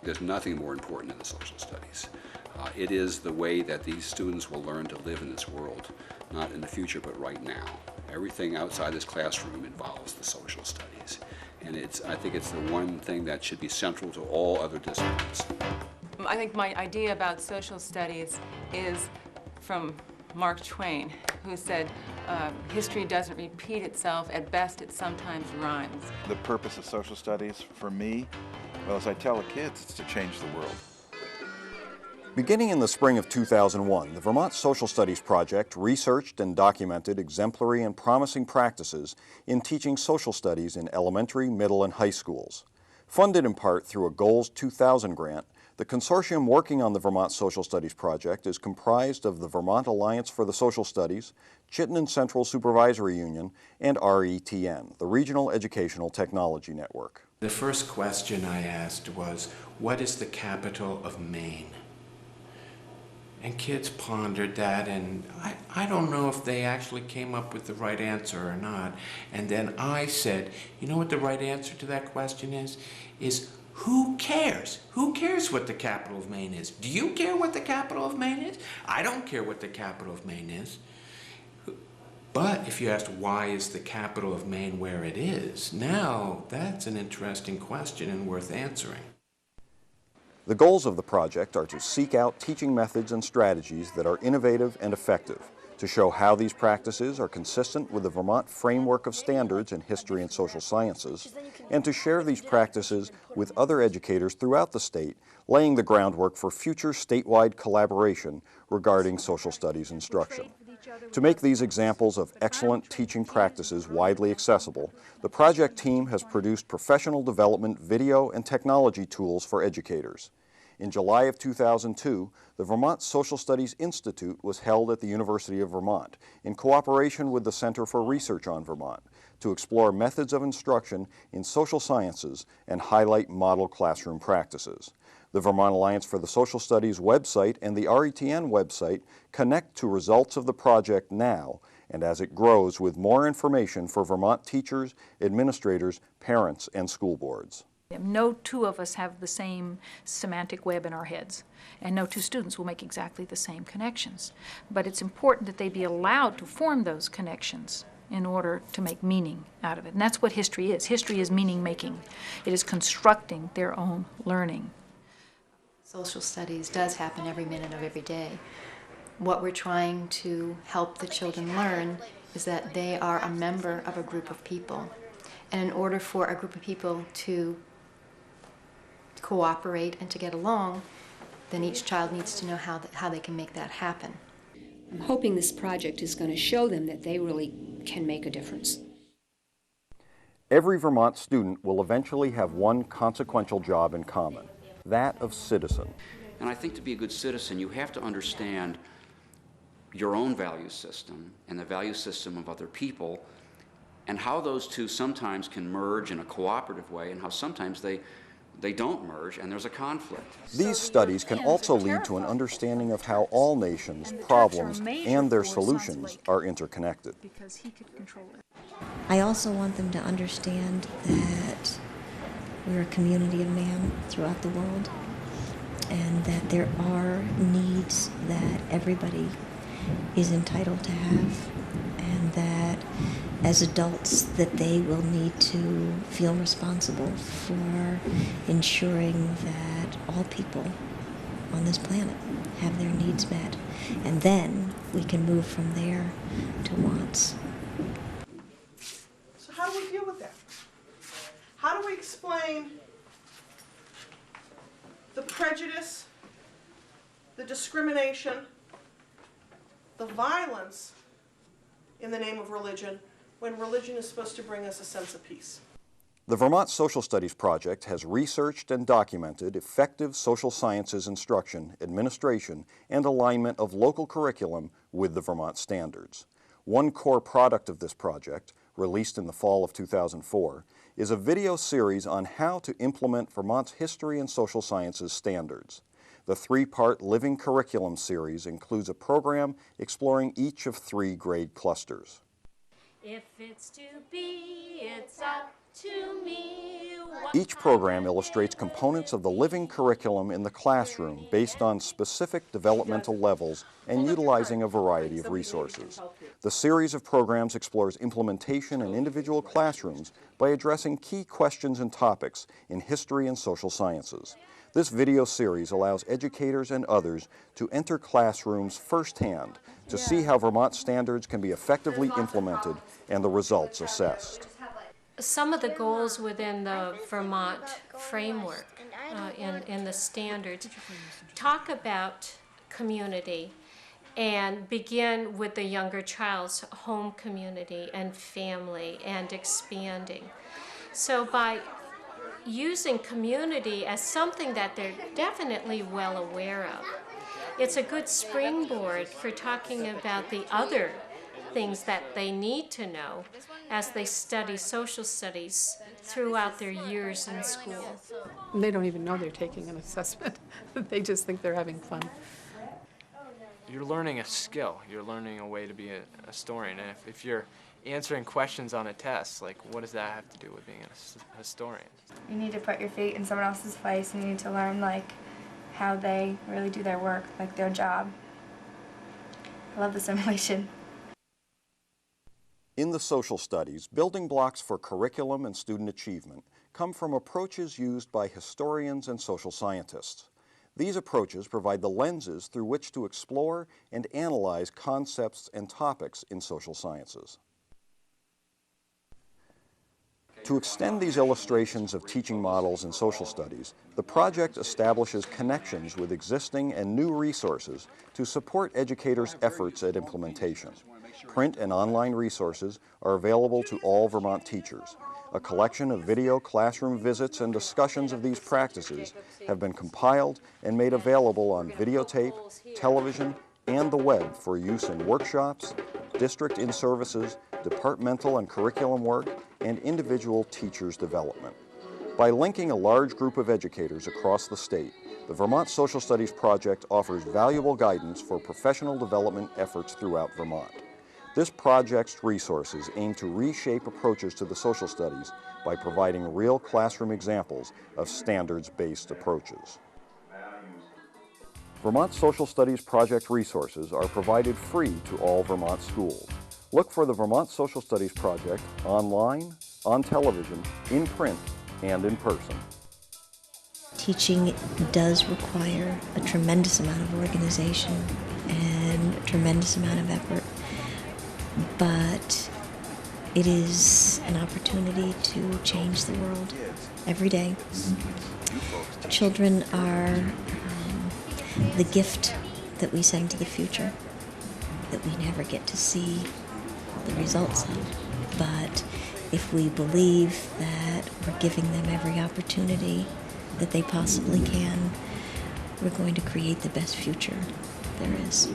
There's nothing more important than the social studies. It is the way that these students will learn to live in this world, not in the future, but right now. Everything outside this classroom involves the social studies. And I think it's the one thing that should be central to all other disciplines. I think my idea about social studies is from Mark Twain, who said, history doesn't repeat itself, at best it sometimes rhymes. The purpose of social studies for me, well, as I tell the kids, it's to change the world. Beginning in the spring of 2001, the Vermont Social Studies Project researched and documented exemplary and promising practices in teaching social studies in elementary, middle, and high schools. Funded in part through a Goals 2000 grant, the consortium working on the Vermont Social Studies Project is comprised of the Vermont Alliance for the Social Studies, Chittenden Central Supervisory Union, and RETN, the Regional Educational Technology Network. The first question I asked was, what is the capital of Maine? And kids pondered that, and I don't know if they actually came up with the right answer or not. And then I said, you know what the right answer to that question is? Who cares? Who cares what the capital of Maine is? Do you care what the capital of Maine is? I don't care what the capital of Maine is. But if you asked why is the capital of Maine where it is, now that's an interesting question and worth answering. The goals of the project are to seek out teaching methods and strategies that are innovative and effective, to show how these practices are consistent with the Vermont framework of standards in history and social sciences, and to share these practices with other educators throughout the state, laying the groundwork for future statewide collaboration regarding social studies instruction. To make these examples of excellent teaching practices widely accessible, the project team has produced professional development video and technology tools for educators. In July of 2002, the Vermont Social Studies Institute was held at the University of Vermont in cooperation with the Center for Research on Vermont to explore methods of instruction in social sciences and highlight model classroom practices. The Vermont Alliance for the Social Studies website and the RETN website connect to results of the project now and as it grows with more information for Vermont teachers, administrators, parents, and school boards. No two of us have the same semantic web in our heads, and no two students will make exactly the same connections. But it's important that they be allowed to form those connections in order to make meaning out of it. And that's what history is. History is meaning making. It is constructing their own learning. Social studies does happen every minute of every day. What we're trying to help the children learn is that they are a member of a group of people. And in order for a group of people to cooperate and to get along, then each child needs to know how they can make that happen. I'm hoping this project is going to show them that they really can make a difference. Every Vermont student will eventually have one consequential job in common, that of citizen. And I think to be a good citizen, you have to understand your own value system and the value system of other people, and how those two sometimes can merge in a cooperative way, and how sometimes they don't merge and there's a conflict. These studies can also lead to an understanding of how all nations' problems and their solutions are interconnected. I also want them to understand that we're a community of man throughout the world, and that there are needs that everybody is entitled to have, and that as adults that they will need to feel responsible for ensuring that all people on this planet have their needs met. And then we can move from there to wants. So how do we deal with that? How do we explain the prejudice, the discrimination, the violence in the name of religion, when religion is supposed to bring us a sense of peace? The Vermont Social Studies Project has researched and documented effective social sciences instruction, administration, and alignment of local curriculum with the Vermont standards. One core product of this project, released in the fall of 2004, is a video series on how to implement Vermont's history and social sciences standards. The three-part Living Curriculum series includes a program exploring each of 3 grade clusters. If it's to be, it's up. Each program illustrates components of the living curriculum in the classroom based on specific developmental levels and utilizing a variety of resources. The series of programs explores implementation in individual classrooms by addressing key questions and topics in history and social sciences. This video series allows educators and others to enter classrooms firsthand to see how Vermont standards can be effectively implemented and the results assessed. Some of the goals within the Vermont framework in the standards talk about community and begin with the younger child's home community and family and expanding. So by using community as something that they're definitely well aware of, it's a good springboard for talking about the other things that they need to know as they study social studies throughout their years in school. They don't even know they're taking an assessment. They just think they're having fun. You're learning a skill. You're learning a way to be a historian. And if you're answering questions on a test, like, what does that have to do with being a historian? You need to put your feet in someone else's place, and you need to learn, like, how they really do their work, like their job. I love the simulation. In the social studies, building blocks for curriculum and student achievement come from approaches used by historians and social scientists. These approaches provide the lenses through which to explore and analyze concepts and topics in social sciences. To extend these illustrations of teaching models in social studies, the project establishes connections with existing and new resources to support educators' efforts at implementation. Print and online resources are available to all Vermont teachers. A collection of video classroom visits and discussions of these practices have been compiled and made available on videotape, television, and the web for use in workshops, district in-services, departmental and curriculum work, and individual teachers' development. By linking a large group of educators across the state, the Vermont Social Studies Project offers valuable guidance for professional development efforts throughout Vermont. This project's resources aim to reshape approaches to the social studies by providing real classroom examples of standards-based approaches. Vermont Social Studies Project resources are provided free to all Vermont schools. Look for the Vermont Social Studies Project online, on television, in print, and in person. Teaching does require a tremendous amount of organization and a tremendous amount of effort, but it is an opportunity to change the world every day. Children are the gift that we send to the future, that we never get to see the results of. But if we believe that we're giving them every opportunity that they possibly can, we're going to create the best future there is.